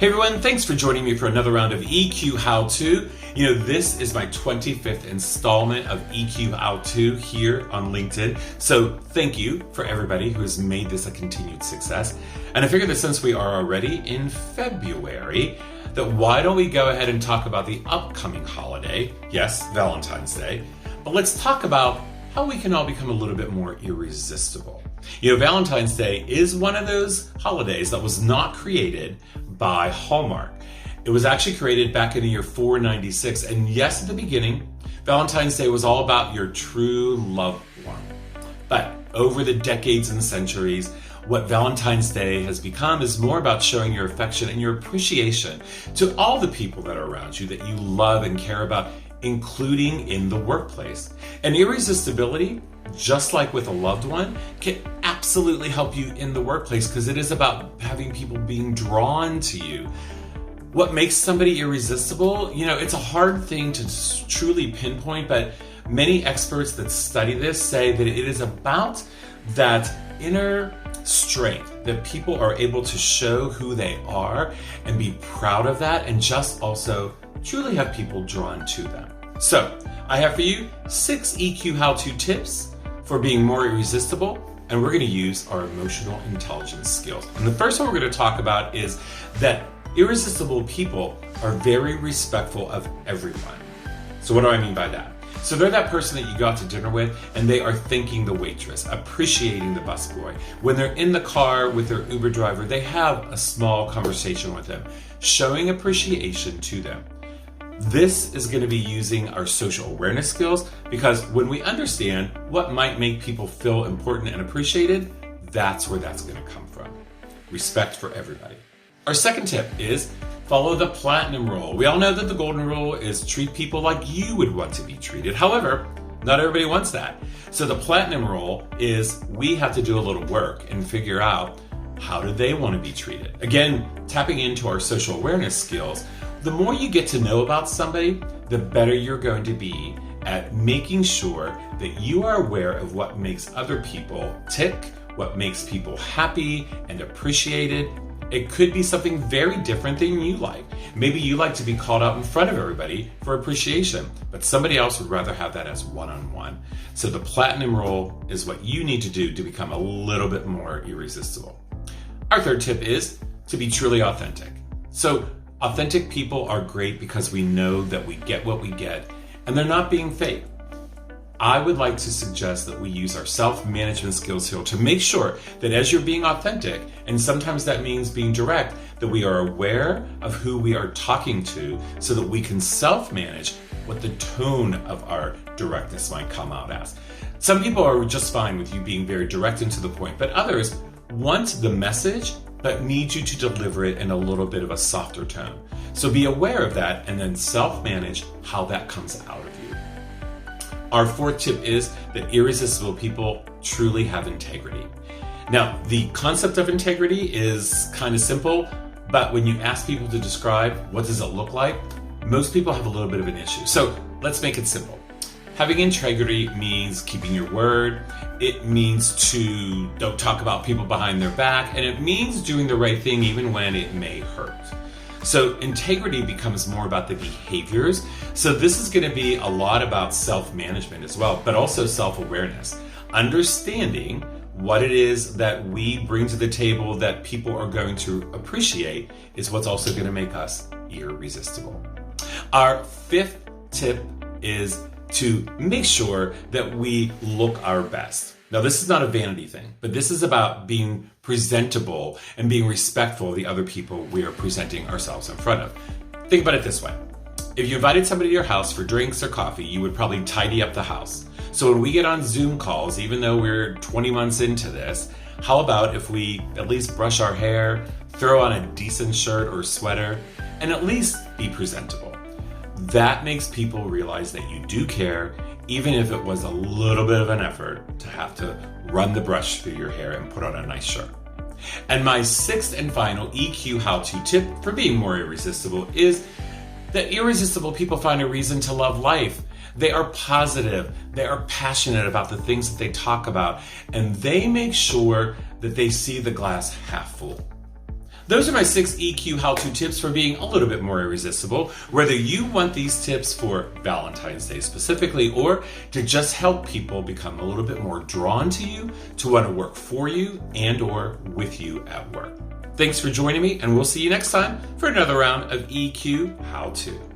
Hey everyone, thanks for joining me for another round of EQ How To. This is my 25th installment of EQ How To here on LinkedIn. So thank you for everybody who has made this a continued success. And I figured that since we are already in February, that why don't we go ahead and talk about the upcoming holiday, yes, Valentine's Day, but let's talk about how we can all become a little bit more irresistible. Valentine's Day is one of those holidays that was not created by Hallmark. It was actually created back in the year 496. And yes, at the beginning, Valentine's Day was all about your true loved one. But over the decades and centuries, what Valentine's Day has become is more about showing your affection and your appreciation to all the people that are around you that you love and care about, including in the workplace. And irresistibility, just like with a loved one, can absolutely help you in the workplace because it is about having people being drawn to you. What makes somebody irresistible? It's a hard thing to truly pinpoint, but many experts that study this say that it is about that inner strength that people are able to show who they are and be proud of that, and just also truly have people drawn to them. So I have for you 6 EQ how-to tips for being more irresistible, and we're going to use our emotional intelligence skills. And the first one we're going to talk about is that irresistible people are very respectful of everyone. So what do I mean by that? So they're that person that you go out to dinner with and they are thanking the waitress, appreciating the busboy. When they're in the car with their Uber driver, they have a small conversation with them, showing appreciation to them. This is going to be using our social awareness skills, because when we understand what might make people feel important and appreciated, that's where that's going to come from. Respect for everybody. Our second tip is follow the platinum rule. We all know that the golden rule is treat people like you would want to be treated. However, not everybody wants that. So the platinum rule is we have to do a little work and figure out how do they want to be treated. Again, tapping into our social awareness skills, the more you get to know about somebody, the better you're going to be at making sure that you are aware of what makes other people tick, what makes people happy and appreciated. It could be something very different than you like. Maybe you like to be called out in front of everybody for appreciation, but somebody else would rather have that as one-on-one. So the platinum rule is what you need to do to become a little bit more irresistible. Our third tip is to be truly authentic. So authentic people are great because we know that we get what we get and they're not being fake. I would like to suggest that we use our self-management skills here to make sure that as you're being authentic, and sometimes that means being direct, that we are aware of who we are talking to so that we can self-manage what the tone of our directness might come out as. Some people are just fine with you being very direct and to the point, but others want the message but need you to deliver it in a little bit of a softer tone. So be aware of that and then self-manage how that comes out of you. Our fourth tip is that irresistible people truly have integrity. Now, the concept of integrity is kind of simple, but when you ask people to describe what does it look like, most people have a little bit of an issue. So let's make it simple. Having integrity means keeping your word. It means to don't talk about people behind their back, and it means doing the right thing even when it may hurt. So integrity becomes more about the behaviors. So this is going to be a lot about self-management as well, but also self-awareness. Understanding what it is that we bring to the table that people are going to appreciate is what's also going to make us irresistible. Our fifth tip is to make sure that we look our best. Now, this is not a vanity thing, but this is about being presentable and being respectful of the other people we are presenting ourselves in front of. Think about it this way. If you invited somebody to your house for drinks or coffee, you would probably tidy up the house. So when we get on Zoom calls, even though we're 20 months into this, how about if we at least brush our hair, throw on a decent shirt or sweater, and at least be presentable? That makes people realize that you do care, even if it was a little bit of an effort to have to run the brush through your hair and put on a nice shirt. And my sixth and final EQ how-to tip for being more irresistible is that irresistible people find a reason to love life. They are positive, they are passionate about the things that they talk about, and they make sure that they see the glass half full. Those are my 6 EQ how-to tips for being a little bit more irresistible, whether you want these tips for Valentine's Day specifically, or to just help people become a little bit more drawn to you, to want to work for you and or with you at work. Thanks for joining me, and we'll see you next time for another round of EQ How-To.